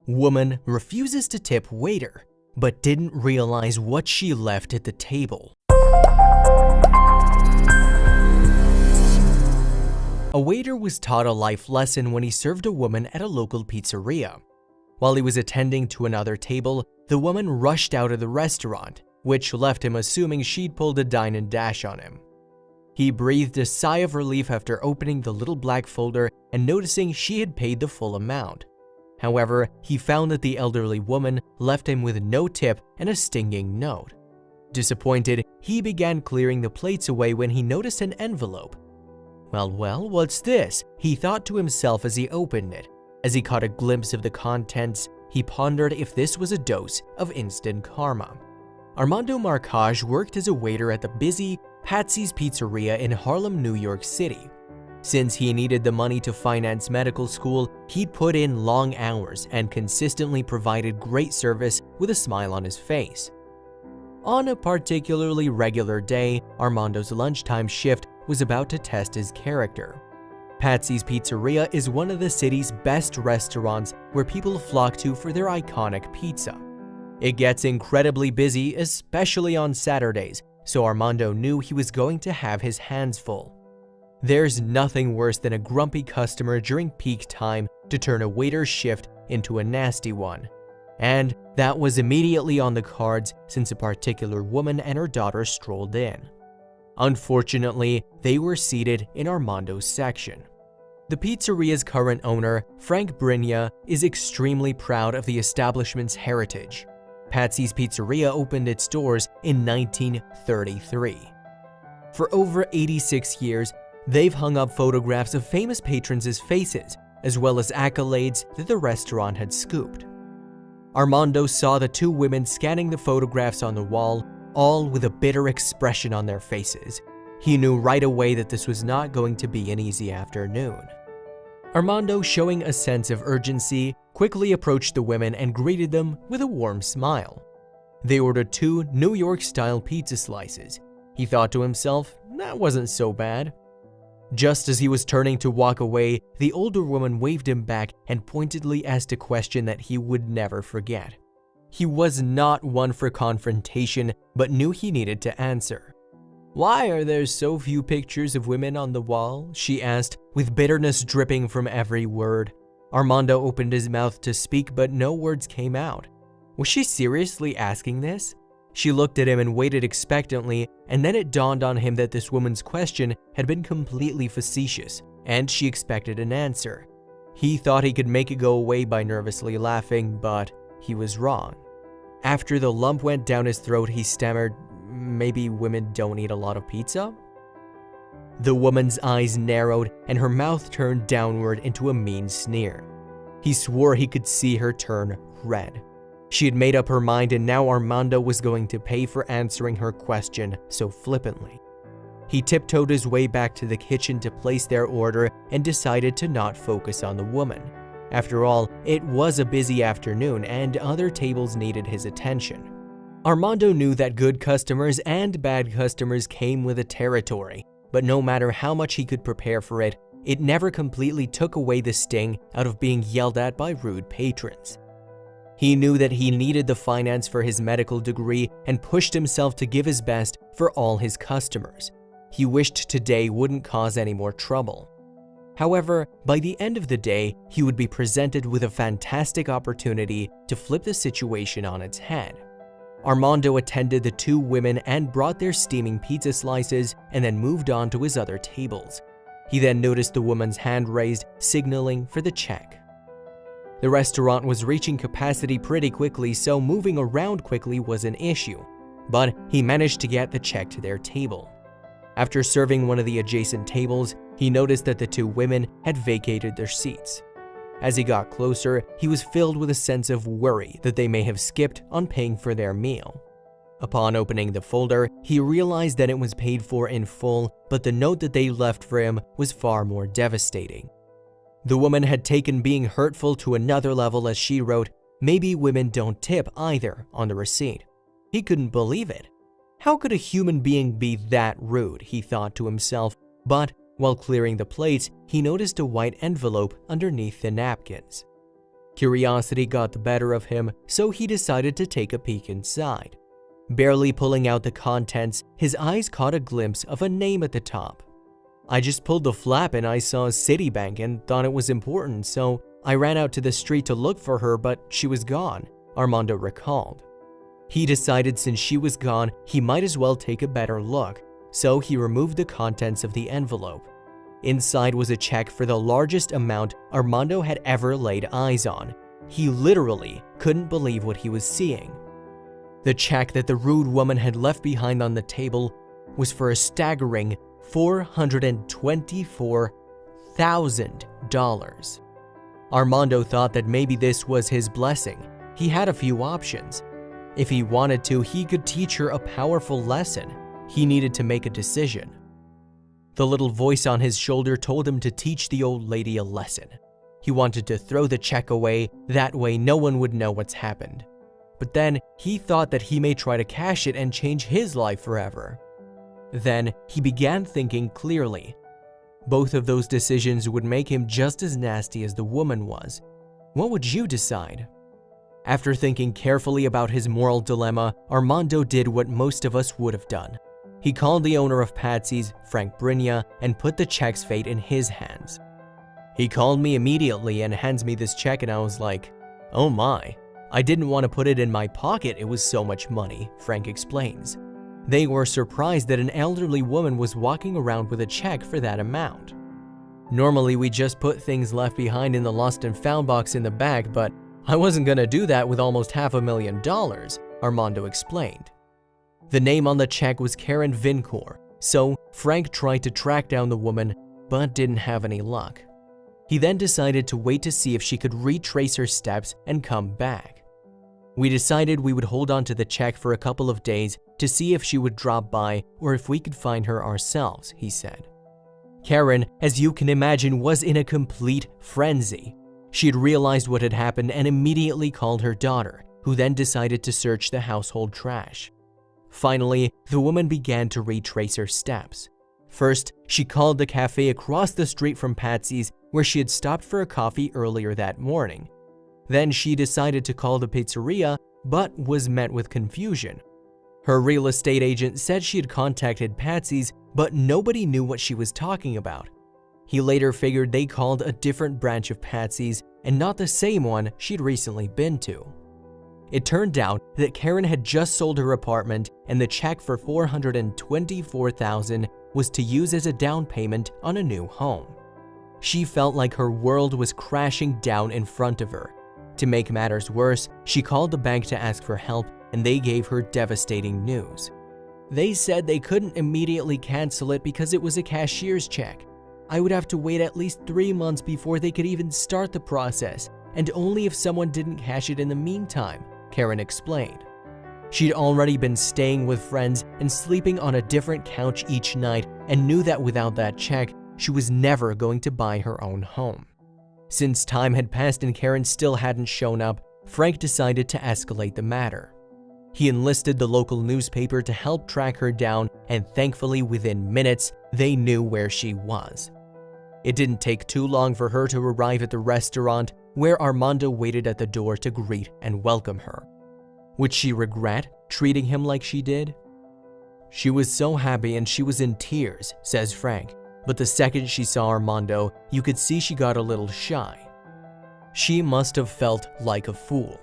Woman refuses to tip waiter, but didn't realize what she left at the table. A waiter was taught a life lesson when he served a woman at a local pizzeria. While he was attending to another table, the woman rushed out of the restaurant, which left him assuming she'd pulled a dine and dash on him. He breathed a sigh of relief after opening the little black folder and noticing she had paid the full amount. However, he found that the elderly woman left him with no tip and a stinging note. Disappointed, he began clearing the plates away when he noticed an envelope. Well, what's this? He thought to himself as he opened it. As he caught a glimpse of the contents, he pondered if this was a dose of instant karma. Armando Marcage worked as a waiter at the busy Patsy's Pizzeria in Harlem, New York City. Since he needed the money to finance medical school, he'd put in long hours and consistently provided great service with a smile on his face. On a particularly regular day, Armando's lunchtime shift was about to test his character. Patsy's Pizzeria is one of the city's best restaurants where people flock to for their iconic pizza. It gets incredibly busy, especially on Saturdays, so Armando knew he was going to have his hands full. There's nothing worse than a grumpy customer during peak time to turn a waiter's shift into a nasty one. And that was immediately on the cards since a particular woman and her daughter strolled in. Unfortunately, they were seated in Armando's section. The pizzeria's current owner, Frank Brigna, is extremely proud of the establishment's heritage. Patsy's Pizzeria opened its doors in 1933. For over 86 years, they've hung up photographs of famous patrons' faces, as well as accolades that the restaurant had scooped. Armando saw the two women scanning the photographs on the wall, all with a bitter expression on their faces. He knew right away that this was not going to be an easy afternoon. Armando, showing a sense of urgency, quickly approached the women and greeted them with a warm smile. They ordered 2 New York-style pizza slices. He thought to himself, that wasn't so bad. Just as he was turning to walk away, the older woman waved him back and pointedly asked a question that he would never forget. He was not one for confrontation, but knew he needed to answer. "Why are there so few pictures of women on the wall?" she asked, with bitterness dripping from every word. Armando opened his mouth to speak, but no words came out. Was she seriously asking this? She looked at him and waited expectantly, and then it dawned on him that this woman's question had been completely facetious, and she expected an answer. He thought he could make it go away by nervously laughing, but he was wrong. After the lump went down his throat, he stammered, "Maybe women don't eat a lot of pizza?" The woman's eyes narrowed and her mouth turned downward into a mean sneer. He swore he could see her turn red. She had made up her mind, and now Armando was going to pay for answering her question so flippantly. He tiptoed his way back to the kitchen to place their order and decided to not focus on the woman. After all, it was a busy afternoon and other tables needed his attention. Armando knew that good customers and bad customers came with the territory, but no matter how much he could prepare for it, it never completely took away the sting out of being yelled at by rude patrons. He knew that he needed the finance for his medical degree and pushed himself to give his best for all his customers. He wished today wouldn't cause any more trouble. However, by the end of the day, he would be presented with a fantastic opportunity to flip the situation on its head. Armando attended the 2 women and brought their steaming pizza slices and then moved on to his other tables. He then noticed the woman's hand raised, signaling for the check. The restaurant was reaching capacity pretty quickly, so moving around quickly was an issue, but he managed to get the check to their table. After serving one of the adjacent tables, he noticed that the 2 women had vacated their seats. As he got closer, he was filled with a sense of worry that they may have skipped on paying for their meal. Upon opening the folder, he realized that it was paid for in full, but the note that they left for him was far more devastating. The woman had taken being hurtful to another level as she wrote, "Maybe women don't tip either," on the receipt. He couldn't believe it. How could a human being be that rude, he thought to himself, but while clearing the plates, he noticed a white envelope underneath the napkins. Curiosity got the better of him, so he decided to take a peek inside. Barely pulling out the contents, his eyes caught a glimpse of a name at the top. "I just pulled the flap and I saw Citibank and thought it was important, so I ran out to the street to look for her, but she was gone," Armando recalled. He decided since she was gone, he might as well take a better look, so he removed the contents of the envelope. Inside was a check for the largest amount Armando had ever laid eyes on. He literally couldn't believe what he was seeing. The check that the rude woman had left behind on the table was for a staggering $424,000. Armando thought that maybe this was his blessing. He had a few options. If he wanted to, he could teach her a powerful lesson. He needed to make a decision. The little voice on his shoulder told him to teach the old lady a lesson. He wanted to throw the check away, that way no one would know what's happened. But then he thought that he may try to cash it and change his life forever. Then he began thinking clearly. Both of those decisions would make him just as nasty as the woman was. What would you decide? After thinking carefully about his moral dilemma, Armando did what most of us would have done. He called the owner of Patsy's, Frank Brigna, and put the check's fate in his hands. He called me immediately and hands me this check, and I was like, "Oh my. I didn't want to put it in my pocket, it was so much money," Frank explains. They were surprised that an elderly woman was walking around with a check for that amount. "Normally we just put things left behind in the lost and found box in the bag, but I wasn't gonna do that with almost $500,000, Armando explained. The name on the check was Karen Vincor, so Frank tried to track down the woman but didn't have any luck. He then decided to wait to see if she could retrace her steps and come back. "We decided we would hold on to the check for a couple of days to see if she would drop by or if we could find her ourselves," he said. Karen, as you can imagine, was in a complete frenzy. She had realized what had happened and immediately called her daughter, who then decided to search the household trash. Finally, the woman began to retrace her steps. First, she called the cafe across the street from Patsy's where she had stopped for a coffee earlier that morning. Then she decided to call the pizzeria, but was met with confusion. Her real estate agent said she had contacted Patsy's, but nobody knew what she was talking about. He later figured they called a different branch of Patsy's and not the same one she'd recently been to. It turned out that Karen had just sold her apartment and the check for $424,000 was to use as a down payment on a new home. She felt like her world was crashing down in front of her. To make matters worse, she called the bank to ask for help and they gave her devastating news. They said they couldn't immediately cancel it because it was a cashier's check. I would have to wait at least 3 months before they could even start the process, and only if someone didn't cash it in the meantime, Karen explained. She'd already been staying with friends and sleeping on a different couch each night and knew that without that check, she was never going to buy her own home. Since time had passed and Karen still hadn't shown up, Frank decided to escalate the matter. He enlisted the local newspaper to help track her down, and thankfully within minutes, they knew where she was. It didn't take too long for her to arrive at the restaurant where Armando waited at the door to greet and welcome her. Would she regret treating him like she did? She was so happy and she was in tears, says Frank, but the second she saw Armando, you could see she got a little shy. She must have felt like a fool.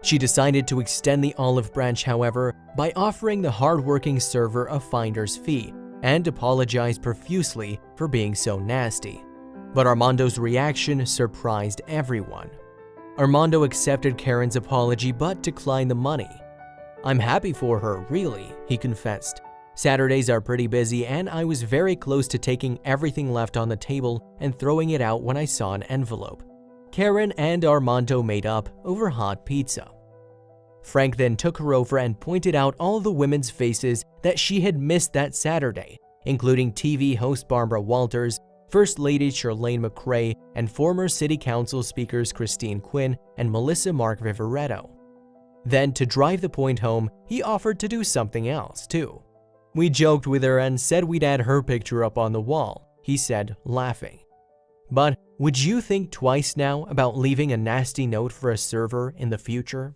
She decided to extend the olive branch, however, by offering the hardworking server a finder's fee and apologized profusely for being so nasty. But Armando's reaction surprised everyone. Armando accepted Karen's apology but declined the money. "I'm happy for her, really," he confessed. "Saturdays are pretty busy and I was very close to taking everything left on the table and throwing it out when I saw an envelope." Karen and Armando made up over hot pizza. Frank then took her over and pointed out all the women's faces that she had missed that Saturday, including TV host Barbara Walters, First Lady Chirlane McCray, and former City Council speakers Christine Quinn and Melissa Mark Vivaretto. Then, to drive the point home, he offered to do something else, too. "We joked with her and said we'd add her picture up on the wall," he said, laughing. But would you think twice now about leaving a nasty note for a server in the future?